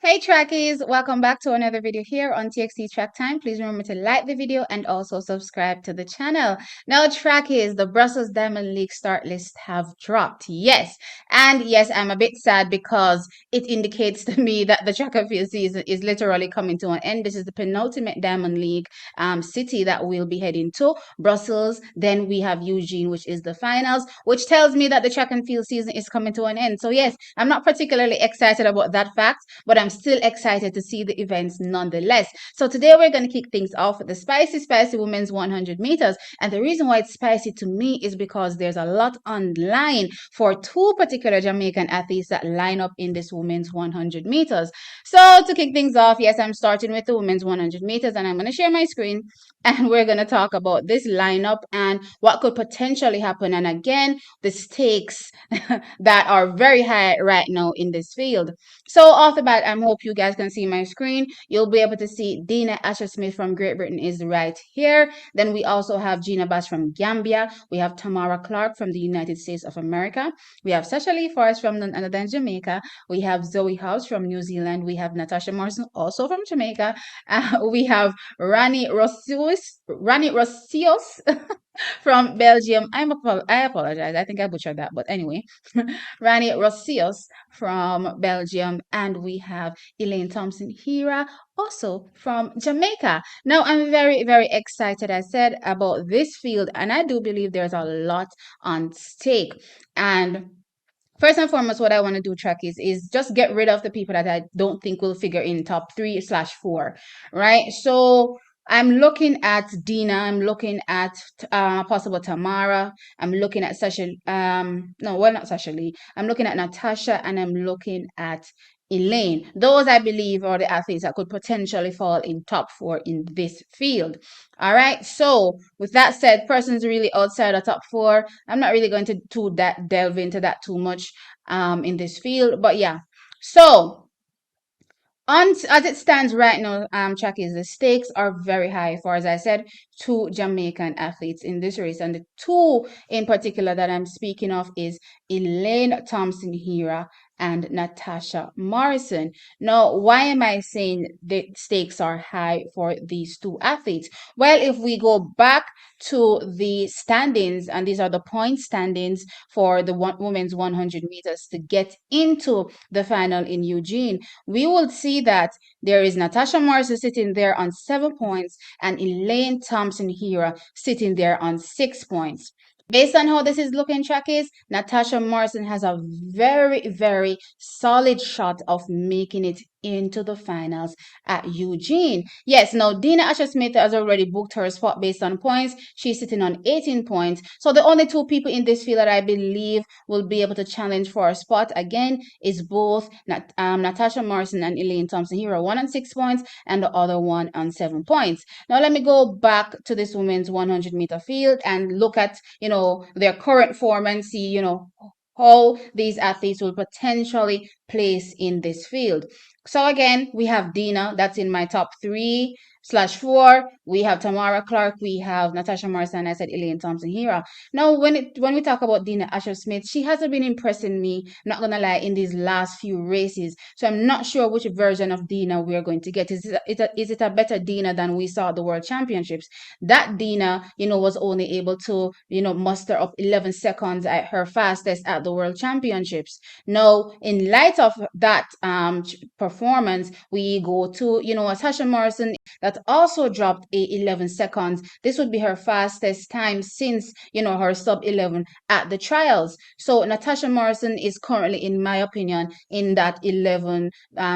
Hey trackies, welcome back to another video here on TXT Track Time. Please remember to like the video and also subscribe to the channel. Now trackies, the Brussels Diamond League start list have dropped. Yes, and yes, I'm a bit sad because it indicates to me that the track and field season is literally coming to an end. This is the penultimate Diamond League city that we'll be heading to, Brussels. Then we have Eugene, which is the finals, which tells me that the track and field season is coming to an end. So yes, I'm not particularly excited about that fact, but I'm still excited to see the events nonetheless. So today we're going to kick things off with the spicy women's 100 meters. And the reason why it's spicy to me is because there's a lot online for two particular Jamaican athletes that line up in this women's 100 meters. So to kick things off, yes, I'm starting with the women's 100 meters and I'm going to share my screen and we're going to talk about this lineup and what could potentially happen. And again, the stakes that are very high right now in this field. So off the bat, I hope you guys can see my screen. You'll be able to see Dina Asher-Smith from Great Britain is right here. Then we also have Gina Bass from Gambia. We have Tamara Clark from the United States of America. We have Sasha Lee Forrest from none other than Jamaica. We have Zoe House from New Zealand. We have Natasha Morrison also from Jamaica. We have Rani Rosios from Belgium. I apologize. I think I butchered that, but anyway, Rani Rosios from Belgium, and we have Elaine Thompson Hira also from Jamaica. Now, I'm very, very excited, I said, about this field, and I do believe there's a lot on stake. And first and foremost, what I want to do, track is just get rid of the people that I don't think will figure in top 3/4, right? So I'm looking at Dina, I'm looking at possible Tamara, I'm looking at Sasha, no, well, not Sasha Lee. I'm looking at Natasha, and I'm looking at Elaine. Those I believe are the athletes that could potentially fall in top 4 in this field. All right. So with that said, persons really outside the top 4. I'm not really going to delve into that too much in this field, but yeah. So as it stands right now, Chucky, the stakes are very high for, as I said, two Jamaican athletes in this race. And the two in particular that I'm speaking of is Elaine Thompson Hira and Natasha Morrison. Now, why am I saying the stakes are high for these two athletes? Well, if we go back to the standings, and these are the point standings for the women's 100 meters to get into the final in Eugene, we will see that there is Natasha Morrison sitting there on 7 points and Elaine Thompson Hira sitting there on 6 points. Based on how this is looking, track is Natasha Morrison has a very, very solid shot of making it into the finals at Eugene. Yes, now Dina Asher-Smith has already booked her spot based on points. She's sitting on 18 points. So the only two people in this field that I believe will be able to challenge for a spot again is both Natasha Morrison and Elaine Thompson Hira, one on 6 points and the other one on 7 points. Now let me go back to this women's 100-meter field and look at, their current form and see, how these athletes will potentially place in this field. So again, we have Dina, that's in my top 3/4. We have Tamara Clark, we have Natasha Morrison, I said Elaine Thompson Hira. Now, when we talk about Dina Asher-Smith, she hasn't been impressing me, not gonna lie, in these last few races. So I'm not sure which version of Dina we're going to get. Is it a better Dina than we saw at the World Championships? That Dina, was only able to, muster up 11 seconds at her fastest at the World Championships. Now, in light of that performance, we go to, Natasha Morrison that also dropped 11 seconds. This would be her fastest time since, her sub 11 at the trials. So Natasha Morrison is currently, in my opinion, in that 11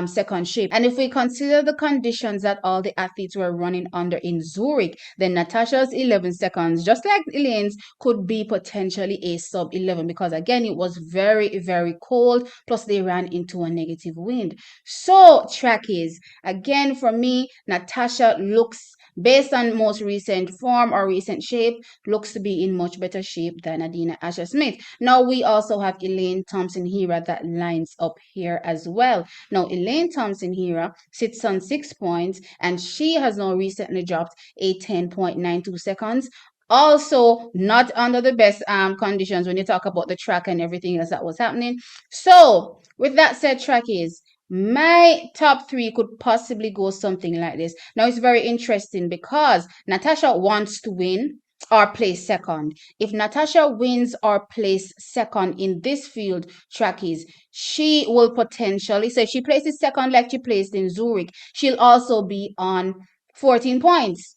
second shape. And if we consider the conditions that all the athletes were running under in Zurich, then Natasha's 11 seconds, just like Elaine's, could be potentially a sub 11 because again, it was very, very cold. Plus they ran into a negative wind. So trackies, again, for me, Natasha looks, based on most recent form or recent shape, looks to be in much better shape than Dina Asher-Smith. Now we also have Elaine Thompson Hira that lines up here as well. Now Elaine Thompson Hira sits on 6 points and she has now recently dropped a 10.92 seconds. Also not under the best conditions when you talk about the track and everything else that was happening. So with that said, trackies, my top three could possibly go something like this. Now, it's very interesting because Natasha wants to win or place second. If Natasha wins or place second in this field, trackies, she will potentially, so if she places second like she placed in Zurich, she'll also be on 14 points.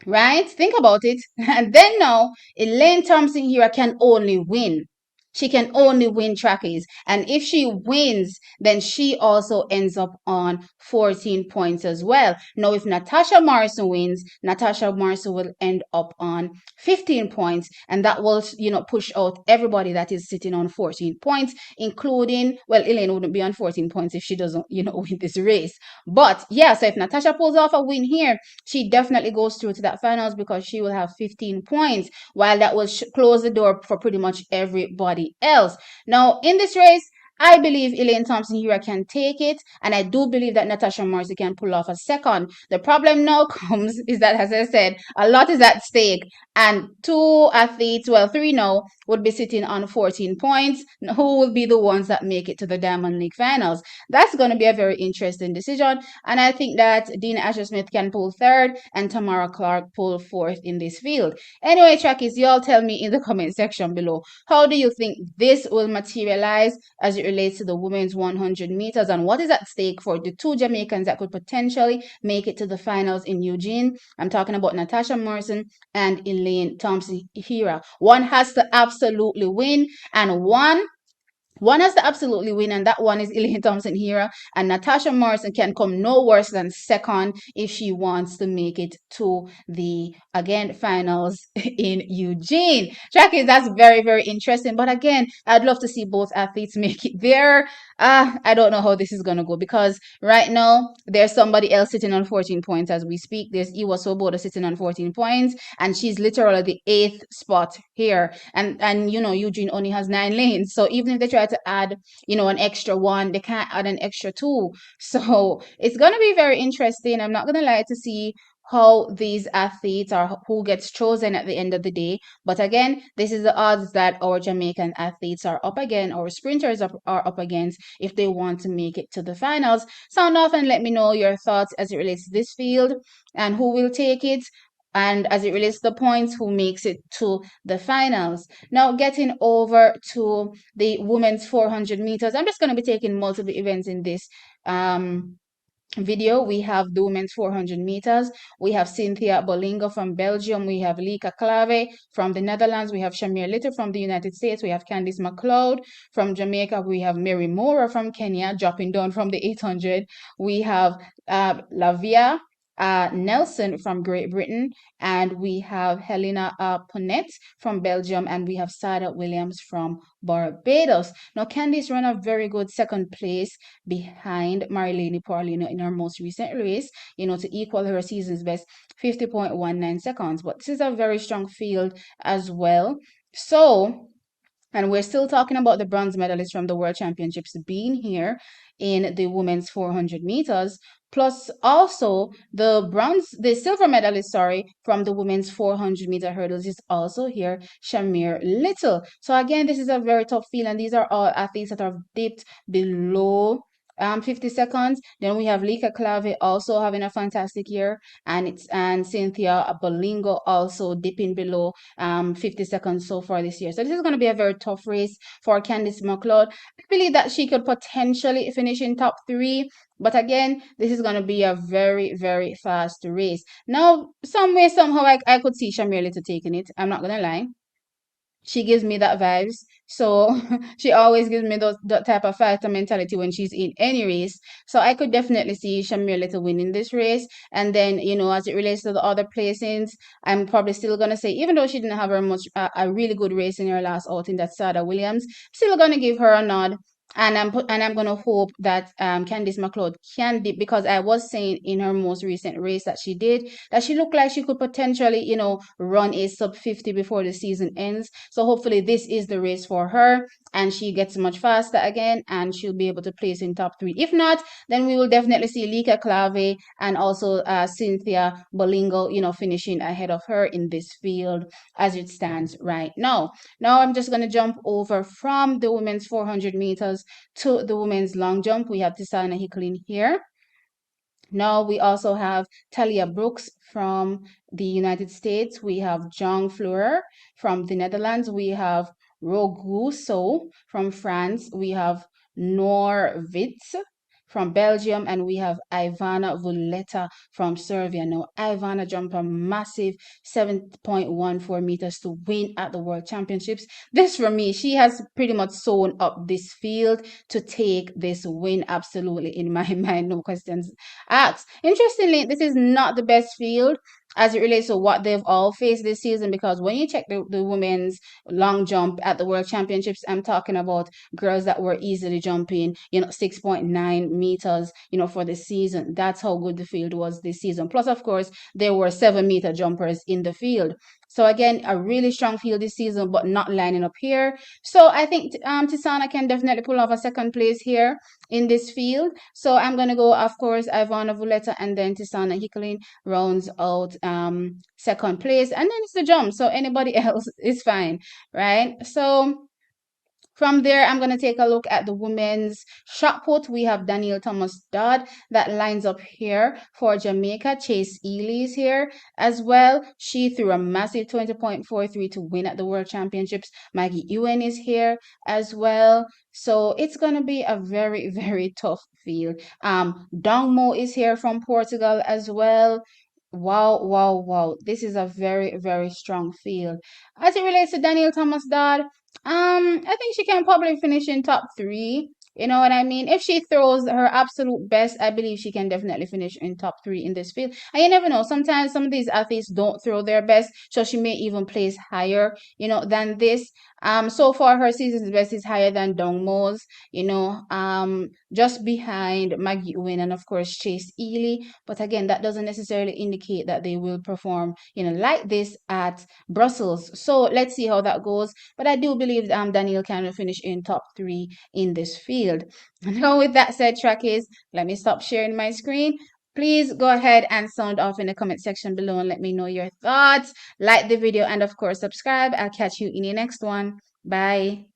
Right? Think about it. And then now, Elaine Thompson here can only win. She can only win trackies. And if she wins, then she also ends up on 14 points as well. Now, if Natasha Morrison wins, Natasha Morrison will end up on 15 points. And that will, push out everybody that is sitting on 14 points, including, well, Elaine wouldn't be on 14 points if she doesn't, win this race. But yeah, so if Natasha pulls off a win here, she definitely goes through to that finals because she will have 15 points, while that will close the door for pretty much everybody else. Now, in this race, I believe Elaine Thompson here can take it, and I do believe that Natasha Morrison can pull off a second. The problem now comes is that, as I said, a lot is at stake, and two athletes, well, three now, would be sitting on 14 points. Who will be the ones that make it to the Diamond League finals? That's going to be a very interesting decision, and I think that Dean Asher Smith can pull third and Tamara Clark pull fourth in this field. Anyway, trackies, you all tell me in the comment section below, how do you think this will materialize as it relates to the women's 100 meters, and what is at stake for the two Jamaicans that could potentially make it to the finals in Eugene? I'm talking about Natasha Morrison and Elaine Thompson Hira. One has to absolutely win, and one has to absolutely win, and that one is Elaine Thompson Hira. And Natasha Morrison can come no worse than second if she wants to make it to the, again, finals in Eugene. Jackie, that's very, very interesting. But again, I'd love to see both athletes make it there. I don't know how this is going to go, because right now there's somebody else sitting on 14 points as we speak. There's Iwa Soboda sitting on 14 points, and she's literally the 8th spot here. And Eugene only has 9 lanes. So even if they try to add, an extra one, they can't add an extra two. So it's going to be very interesting. I'm not going to lie, to see how these athletes are, who gets chosen at the end of the day. But again, this is the odds that our Jamaican athletes are up again, our sprinters are up against, if they want to make it to the finals. Sound off and let me know your thoughts as it relates to this field and who will take it. And as it relates to the points, who makes it to the finals. Now, getting over to the women's 400 meters, I'm just going to be taking multiple events in this video. We have the women's 400 meters. We have Cynthia Bolingo from Belgium. We have Lika Clave from the Netherlands. We have Shamir Little from the United States. We have Candice Mcleod from Jamaica. We have Mary Mora from Kenya, dropping down from the 800. We have Lavia Nelson from Great Britain, and we have Helena Ponet from Belgium, and we have Sada Williams from Barbados. Now, Candice ran a very good second place behind Marilene Paulino in her most recent race, to equal her season's best 50.19 seconds. But this is a very strong field as well. So, and we're still talking about the bronze medalists from the World Championships being here in the women's 400 meters, plus also the silver medalist, from the women's 400-meter hurdles is also here, Shamir Little. So again, this is a very tough field, and these are all athletes that are dipped below 50 seconds. Then we have Lika Clave also having a fantastic year, and Cynthia Bolingo also dipping below 50 seconds so far this year. So this is going to be a very tough race for Candice Mcleod. I believe that she could potentially finish in top 3. But again, this is going to be a very, very fast race. Now, somehow, I could see Shamir Little taking it. I'm not going to lie. She gives me that vibes. So she always gives me that type of fighter mentality when she's in any race. So I could definitely see Shamir Little winning this race. And then, as it relates to the other placings, I'm probably still gonna say, even though she didn't have a really good race in her last outing, that's Sada Williams, still gonna give her a nod. And I'm gonna hope that Candice Mcleod can dip, because I was saying in her most recent race that she did, that she looked like she could potentially, run a sub 50 before the season ends. So hopefully this is the race for her, and she gets much faster again, and she'll be able to place in top 3. If not, then we will definitely see Lika Clave and also Cynthia Bolingo, finishing ahead of her in this field as it stands right now. Now I'm just going to jump over from the women's 400 meters us to the women's long jump. We have Tissana Hickling here. Now we also have Talia Brooks from the United States. We have John Fleur from the Netherlands. We have Roguso from France. We have Norvitz from Belgium, and we have Ivana Vuleta from Serbia. Now, Ivana jumped a massive 7.14 meters to win at the World Championships. This, for me, she has pretty much sewn up this field to take this win, absolutely, in my mind, no questions asked. Interestingly, this is not the best field as it relates to what they've all faced this season, because when you check the women's long jump at the World Championships, I'm talking about girls that were easily jumping, 6.9 meters, for the season. That's how good the field was this season. Plus, of course, there were 7-meter jumpers in the field. So again, a really strong field this season, but not lining up here. So I think Tissana can definitely pull off a second place here in this field. So I'm going to go, of course, Ivana Vuleta, and then Tissana Hickling rounds out second place. And then it's the jump. So anybody else is fine, right? So from there, I'm going to take a look at the women's shot put. We have Danniel Dodd that lines up here for Jamaica. Chase Ely is here as well. She threw a massive 20.43 to win at the World Championships. Maggie Ewan is here as well. So it's going to be a very, very tough field. Dongmo is here from Portugal as well. Wow, wow, wow. This is a very, very strong field. As it relates to Danniel Dodd, I think she can probably finish in top three. You know what I mean? If she throws her absolute best, I believe she can definitely finish in top three in this field. And you never know. Sometimes some of these athletes don't throw their best, so she may even place higher, than this. So far her season's best is higher than Dongmo's, just behind Maggie Wynn and of course Chase Ely. But again, that doesn't necessarily indicate that they will perform, like this at Brussels. So let's see how that goes. But I do believe Danniel can finish in top three in this field. Now, with that said, Trackies, let me stop sharing my screen. Please go ahead and sound off in the comment section below and let me know your thoughts. Like the video and of course subscribe. I'll catch you in the next one. Bye.